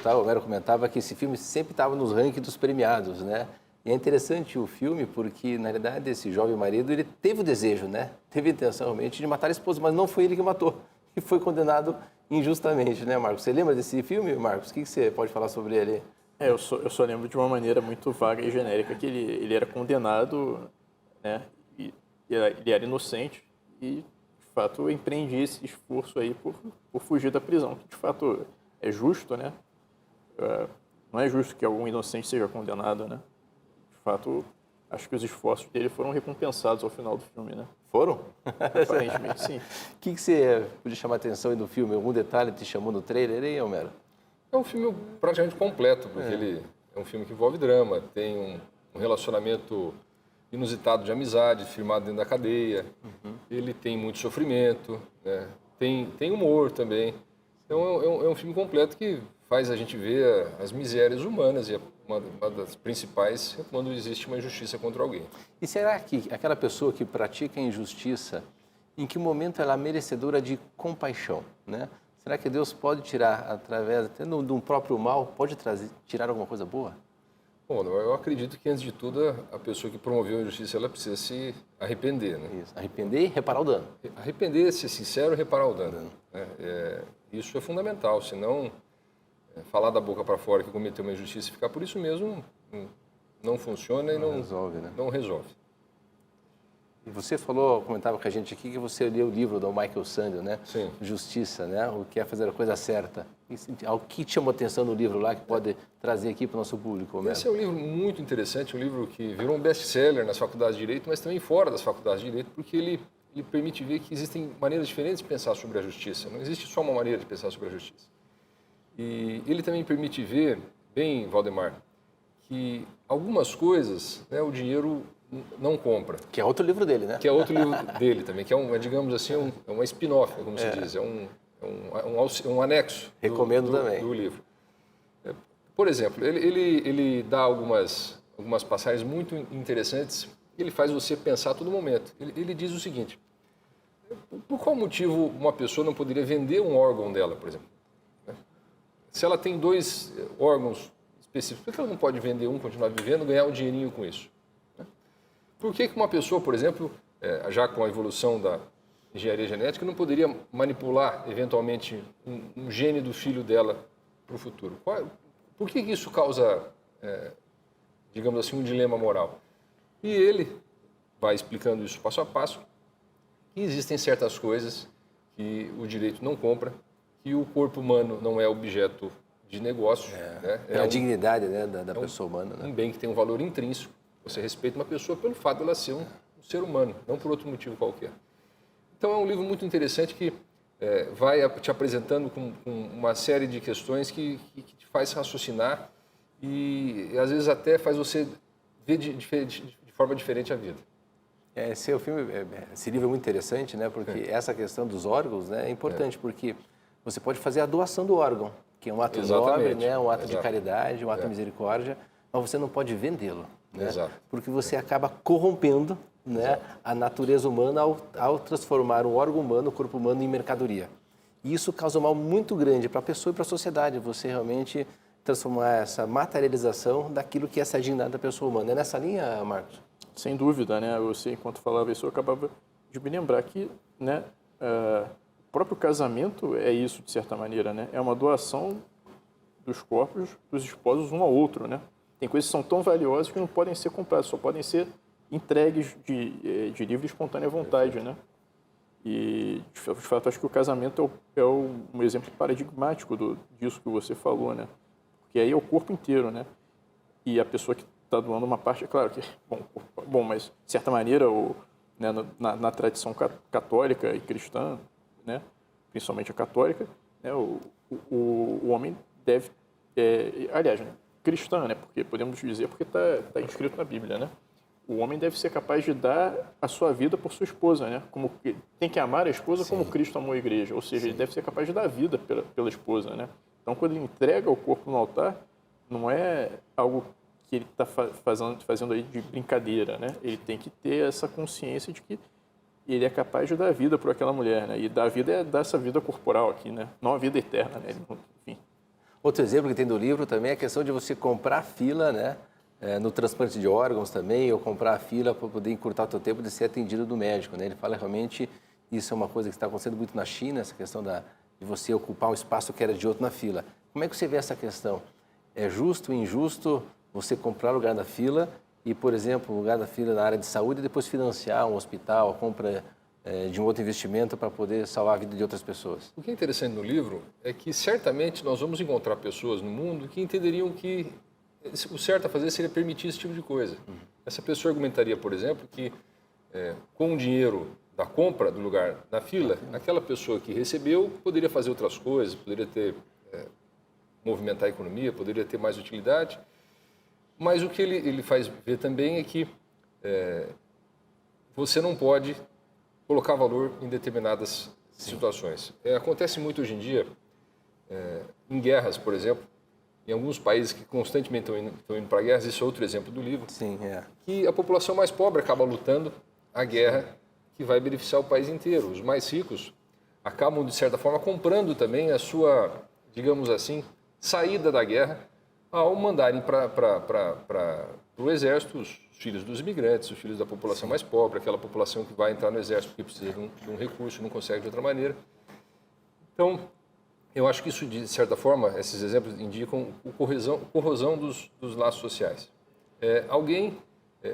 O Homero comentava que esse filme sempre estava nos rankings dos premiados, né? E é interessante o filme porque, na realidade, esse jovem marido, ele teve o desejo, né? Teve a intenção, realmente, de matar a esposa, mas não foi ele que matou. E foi condenado injustamente, né, Marcos? Você lembra desse filme, Marcos? O que você pode falar sobre ele? Eu só lembro de uma maneira muito vaga e genérica que ele era condenado, né? E ele era inocente e, de fato, empreendia esse esforço aí por fugir da prisão, que, de fato, é justo, né? Não é justo que algum inocente seja condenado, né? De fato, acho que os esforços dele foram recompensados ao final do filme, né? Foram? Aparentemente, sim. O que você podia chamar a atenção aí no filme? Algum detalhe te chamou no trailer aí, Homero? É um filme praticamente completo, porque ele é um filme que envolve drama, tem um relacionamento inusitado de amizade, firmado dentro da cadeia, ele tem muito sofrimento, né? Tem humor também. Então é um filme completo que faz a gente ver as misérias humanas e uma das principais é quando existe uma injustiça contra alguém. E será que aquela pessoa que pratica a injustiça, em que momento ela é merecedora de compaixão, né? Será que Deus pode tirar, através até de um próprio mal, pode tirar alguma coisa boa? Bom, eu acredito que, antes de tudo, a pessoa que promoveu a injustiça, ela precisa se arrepender, né? Isso, arrepender e reparar o dano. Arrepender, ser sincero e reparar o dano. Né? Isso é fundamental, senão falar da boca para fora que cometeu uma injustiça e ficar por isso mesmo não funciona e não resolve, né? Não resolve. E você comentava com a gente aqui que você leu o livro do Michael Sandel, né? Sim. Justiça, né? O que é fazer a coisa certa. O que te chamou atenção no livro lá que pode trazer aqui para o nosso público, Homero? Esse é um livro muito interessante, um livro que virou um best-seller nas faculdades de Direito, mas também fora das faculdades de Direito, porque ele permite ver que existem maneiras diferentes de pensar sobre a justiça. Não existe só uma maneira de pensar sobre a justiça. E ele também permite ver, bem, Valdemar, que algumas coisas, né, o dinheiro não compra. Que é outro livro dele, né? Que é outro livro dele também, que é digamos assim, uma spin-off, como se diz, é um anexo Recomendo também. Do livro. Por exemplo, ele dá algumas passagens muito interessantes, ele faz você pensar a todo momento. Ele diz o seguinte: por qual motivo uma pessoa não poderia vender um órgão dela, por exemplo? Se ela tem 2 órgãos específicos, por que ela não pode vender um, continuar vivendo, ganhar um dinheirinho com isso? Por que uma pessoa, por exemplo, já com a evolução da engenharia genética, não poderia manipular, eventualmente, um gene do filho dela para o futuro? Por que isso causa, digamos assim, um dilema moral? E ele vai explicando isso passo a passo, que existem certas coisas que o direito não compra, que o corpo humano não é objeto de negócio. Né? É a dignidade, né, da pessoa humana. Né? Um bem que tem um valor intrínseco. Você respeita uma pessoa pelo fato de ela ser um ser humano, não por outro motivo qualquer. Então é um livro muito interessante que vai te apresentando com uma série de questões que te faz raciocinar e às vezes até faz você ver de forma diferente a vida. Esse livro é muito interessante, né? Porque essa questão dos órgãos, né, é importante, porque você pode fazer a doação do órgão, que é um ato nobre, né, um ato de caridade, um ato de misericórdia, mas você não pode vendê-lo, né? Porque você acaba corrompendo, né, a natureza humana ao transformar um órgão humano, o corpo humano, em mercadoria. E isso causa um mal muito grande para a pessoa e para a sociedade, você realmente transformar essa materialização daquilo que é essa dignidade da pessoa humana. É nessa linha, Marcos? Sem dúvida, né? Você, enquanto falava isso, eu acabava de me lembrar que, né, próprio casamento é isso, de certa maneira, né? É uma doação dos corpos dos esposos um ao outro, né? Tem coisas que são tão valiosas que não podem ser compradas, só podem ser entregues de livre e espontânea vontade, né? E, de fato, acho que o casamento é um exemplo paradigmático disso que você falou, né? Porque aí é o corpo inteiro, né? E a pessoa que está doando uma parte, é claro que, bom, mas, de certa maneira, né, na tradição católica e cristã, né? Principalmente a católica, né? O homem deve, aliás, né? Cristã, né? Porque podemos dizer, porque está inscrito na Bíblia, né? O homem deve ser capaz de dar a sua vida por sua esposa, né? Tem que amar a esposa como Cristo amou a igreja, ou seja, ele deve ser capaz de dar a vida pela esposa, né? Então, quando ele entrega o corpo no altar, não é algo que ele está fazendo aí de brincadeira, né? Ele tem que ter essa consciência de que ele é capaz de dar a vida por aquela mulher, né? E dar a vida é dar essa vida corporal aqui, né? Não a vida eterna, né? Enfim. Outro exemplo que tem do livro também é a questão de você comprar fila, né? No transplante de órgãos também, ou comprar a fila para poder encurtar o seu tempo de ser atendido do médico, né? Ele fala realmente, isso é uma coisa que está acontecendo muito na China, essa questão de você ocupar um espaço que era de outro na fila. Como é que você vê essa questão? É justo ou injusto você comprar o lugar da fila e, por exemplo, o lugar da fila na área de saúde e depois financiar um hospital, a compra de um outro investimento para poder salvar a vida de outras pessoas? O que é interessante no livro é que certamente nós vamos encontrar pessoas no mundo que entenderiam que o certo a fazer seria permitir esse tipo de coisa. Essa pessoa argumentaria, por exemplo, que com o dinheiro da compra do lugar na fila, aquela pessoa que recebeu poderia fazer outras coisas, poderia movimentar a economia, poderia ter mais utilidade. Mas o que ele faz ver também é que você não pode colocar valor em determinadas situações. Acontece muito hoje em dia, em guerras, por exemplo, em alguns países que constantemente estão indo para guerras, isso é outro exemplo do livro, que a população mais pobre acaba lutando a guerra que vai beneficiar o país inteiro. Os mais ricos acabam, de certa forma, comprando também a sua, digamos assim, saída da guerra ao mandarem para o exército os filhos dos imigrantes, os filhos da população mais pobre, aquela população que vai entrar no exército porque precisa de um recurso, não consegue de outra maneira. Então, eu acho que isso, de certa forma, esses exemplos indicam corrosão dos laços sociais. Alguém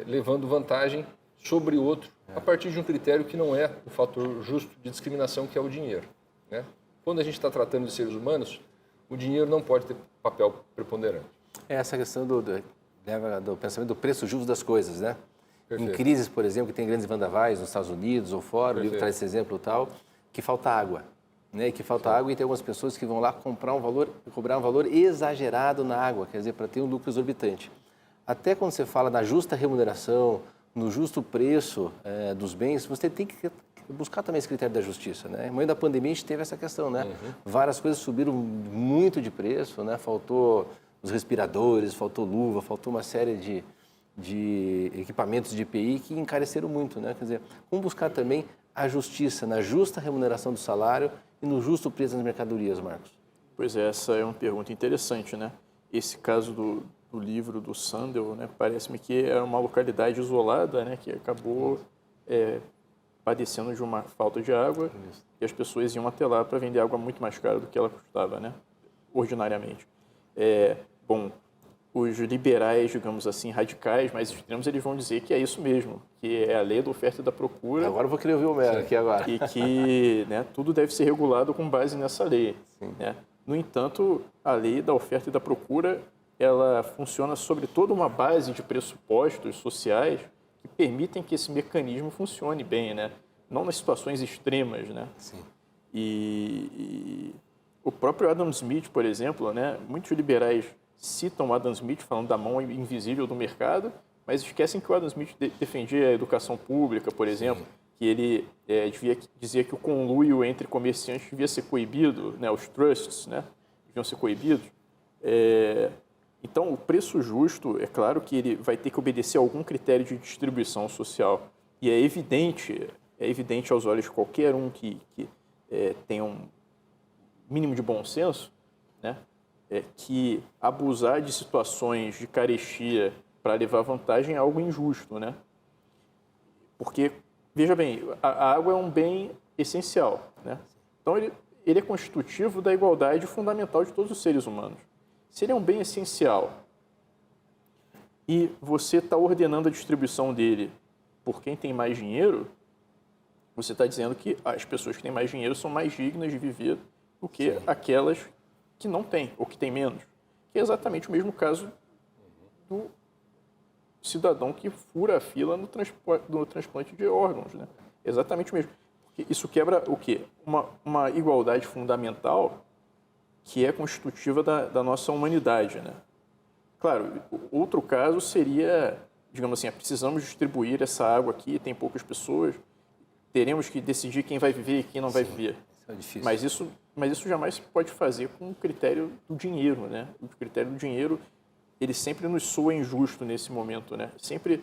levando vantagem sobre outro a partir de um critério que não é o fator justo de discriminação, que é o dinheiro, né? Quando a gente está tratando de seres humanos, o dinheiro não pode ter papel preponderante. Essa questão do pensamento do preço justo das coisas, né? Perfeito. Em crises, por exemplo, que tem grandes vendavais nos Estados Unidos ou fora, o livro traz esse exemplo tal, que falta água. Né, que falta água e tem algumas pessoas que vão lá cobrar um valor exagerado na água, quer dizer, para ter um lucro exorbitante. Até quando você fala na justa remuneração, no justo preço dos bens, você tem que buscar também esse critério da justiça. Né? No meio da pandemia a gente teve essa questão, né? Várias coisas subiram muito de preço, né? Faltou os respiradores, faltou luva, faltou uma série de equipamentos de EPI que encareceram muito. Né? Quer dizer, como buscar também a justiça na justa remuneração do salário e no justo preço das mercadorias, Marcos? Pois é, essa é uma pergunta interessante, né? Esse caso do livro do Sandel, né? Parece-me que era uma localidade isolada, né? Que acabou padecendo de uma falta de água e as pessoas iam até lá para vender água muito mais cara do que ela custava, né? Ordinariamente. Bom, os liberais, digamos assim, radicais, mais extremos, eles vão dizer que é isso mesmo, que é a lei da oferta e da procura. Agora eu vou querer ouvir o Homero aqui agora. E que, né, tudo deve ser regulado com base nessa lei. Né? No entanto, a lei da oferta e da procura, ela funciona sobre toda uma base de pressupostos sociais que permitem que esse mecanismo funcione bem, né? Não nas situações extremas. Né? Sim. E o próprio Adam Smith, por exemplo, né, muitos liberais citam Adam Smith falando da mão invisível do mercado, mas esquecem que o Adam Smith defendia a educação pública, por exemplo, que ele dizia que o conluio entre comerciantes devia ser coibido, né, os trusts, né, deviam ser coibidos. Então, o preço justo, é claro que ele vai ter que obedecer a algum critério de distribuição social. E é evidente aos olhos de qualquer um que tenha um mínimo de bom senso, né, que abusar de situações de carestia para levar vantagem é algo injusto, né? Porque, veja bem, a água é um bem essencial, né? Então, ele é constitutivo da igualdade fundamental de todos os seres humanos. Se ele é um bem essencial e você está ordenando a distribuição dele por quem tem mais dinheiro, você está dizendo que as pessoas que têm mais dinheiro são mais dignas de viver do que aquelas que não têm, ou que têm menos. Que é exatamente o mesmo caso do cidadão que fura a fila no transplante de órgãos, né? Exatamente o mesmo. Porque isso quebra o quê? Uma igualdade fundamental que é constitutiva da nossa humanidade, né? Claro, outro caso seria, digamos assim, precisamos distribuir essa água aqui, tem poucas pessoas, teremos que decidir quem vai viver e quem não vai viver. Isso é difícil. Mas isso jamais se pode fazer com o critério do dinheiro, né? O critério do dinheiro, ele sempre nos soa injusto nesse momento, né? Sempre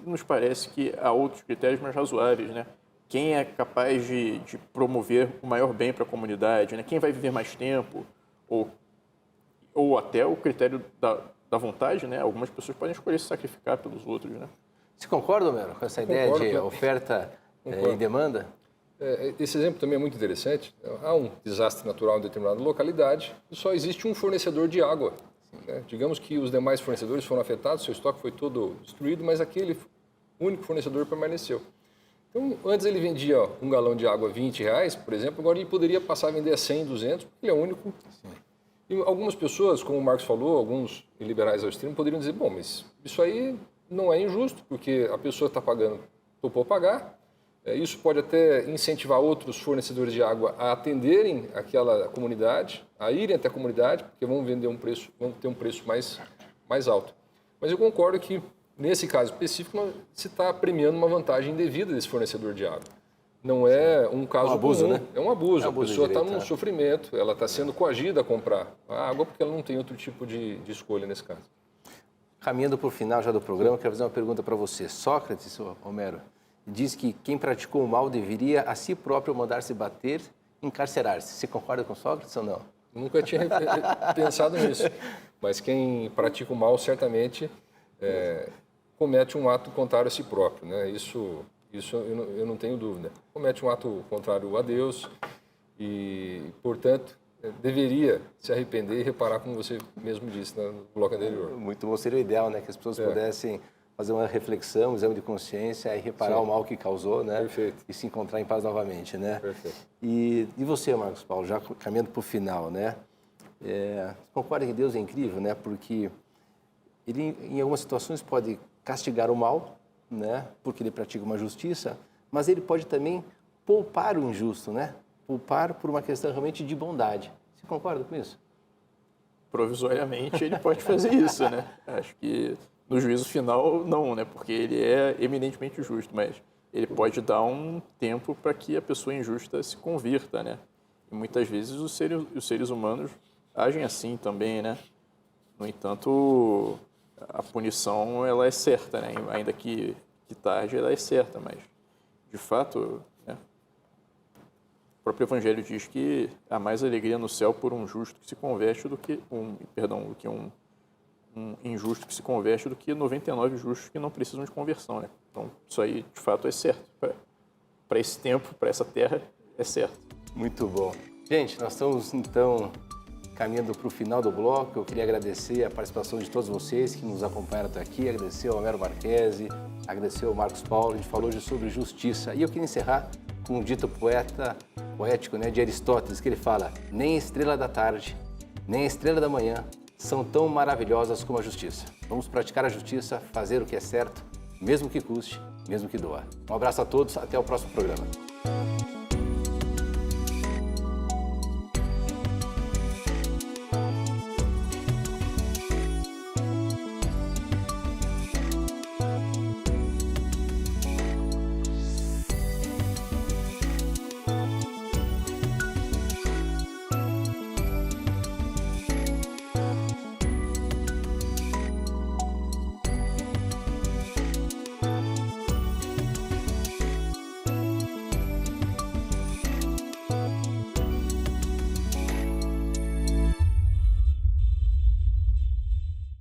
nos parece que há outros critérios mais razoáveis, né? Quem é capaz de promover o maior bem para a comunidade, né? Quem vai viver mais tempo, ou até o critério da vontade, né? Algumas pessoas podem escolher se sacrificar pelos outros, né? Você concorda, Homero, com essa ideia de oferta e demanda? Esse exemplo também é muito interessante. Há um desastre natural em determinada localidade e só existe um fornecedor de água. Né? Digamos que os demais fornecedores foram afetados, seu estoque foi todo destruído, mas aquele único fornecedor permaneceu. Então, antes ele vendia um galão de água a R$20, por exemplo, agora ele poderia passar a vender a 100, 200, porque ele é o único. Sim. E algumas pessoas, como o Marcos falou, alguns liberais ao extremo, poderiam dizer, bom, mas isso aí não é injusto, porque a pessoa está pagando, topou pagar. Isso pode até incentivar outros fornecedores de água a atenderem aquela comunidade, a irem até a comunidade, porque vão ter um preço mais alto. Mas eu concordo que, nesse caso específico, se está premiando uma vantagem indevida desse fornecedor de água. Não é um caso abuso, comum, né? É um abuso. É um abuso a pessoa está direito, num sofrimento, ela está sendo coagida a comprar a água porque ela não tem outro tipo de escolha nesse caso. Caminhando para o final já do programa, quero fazer uma pergunta para você. Sócrates, Homero, diz que quem praticou o mal deveria a si próprio mandar-se bater e encarcerar-se. Você concorda com Sócrates ou não? Nunca tinha pensado nisso. Mas quem pratica o mal certamente comete um ato contrário a si próprio, né? Isso eu não tenho dúvida. Comete um ato contrário a Deus e, portanto, deveria se arrepender e reparar, como você mesmo disse no bloco anterior. Muito bom, seria o ideal, né? Que as pessoas pudessem fazer uma reflexão, um exame de consciência e reparar o mal que causou, né? Perfeito. E se encontrar em paz novamente, né? Perfeito. E você, Marcos Paulo, já caminhando para o final, né? Concorda que Deus é incrível, né? Porque ele, em algumas situações, pode castigar o mal, né? Porque ele pratica uma justiça, mas ele pode também poupar o injusto, né? Poupar por uma questão realmente de bondade. Você concorda com isso? Provisoriamente ele pode fazer isso, né? Acho que no juízo final não, né? Porque ele é eminentemente justo, mas ele pode dar um tempo para que a pessoa injusta se convirta, né? E muitas vezes os seres humanos agem assim também, né? No entanto, a punição ela é certa, né? Ainda que tarde ela é certa, mas de fato, né? O próprio Evangelho diz que há mais alegria no céu por um justo que se converte do que um injusto que se converte do que 99 justos que não precisam de conversão, né? Então, isso aí, de fato, é certo. Para esse tempo, para essa terra, é certo. Muito bom. Gente, nós estamos, então, caminhando para o final do bloco. Eu queria agradecer a participação de todos vocês que nos acompanharam até aqui, agradecer ao Homero Marchese, agradecer ao Marcos Paulo, a gente falou hoje sobre justiça. E eu queria encerrar com um dito poético, né, de Aristóteles, que ele fala: nem a estrela da tarde, nem a estrela da manhã são tão maravilhosas como a justiça. Vamos praticar a justiça, fazer o que é certo, mesmo que custe, mesmo que doa. Um abraço a todos, até o próximo programa.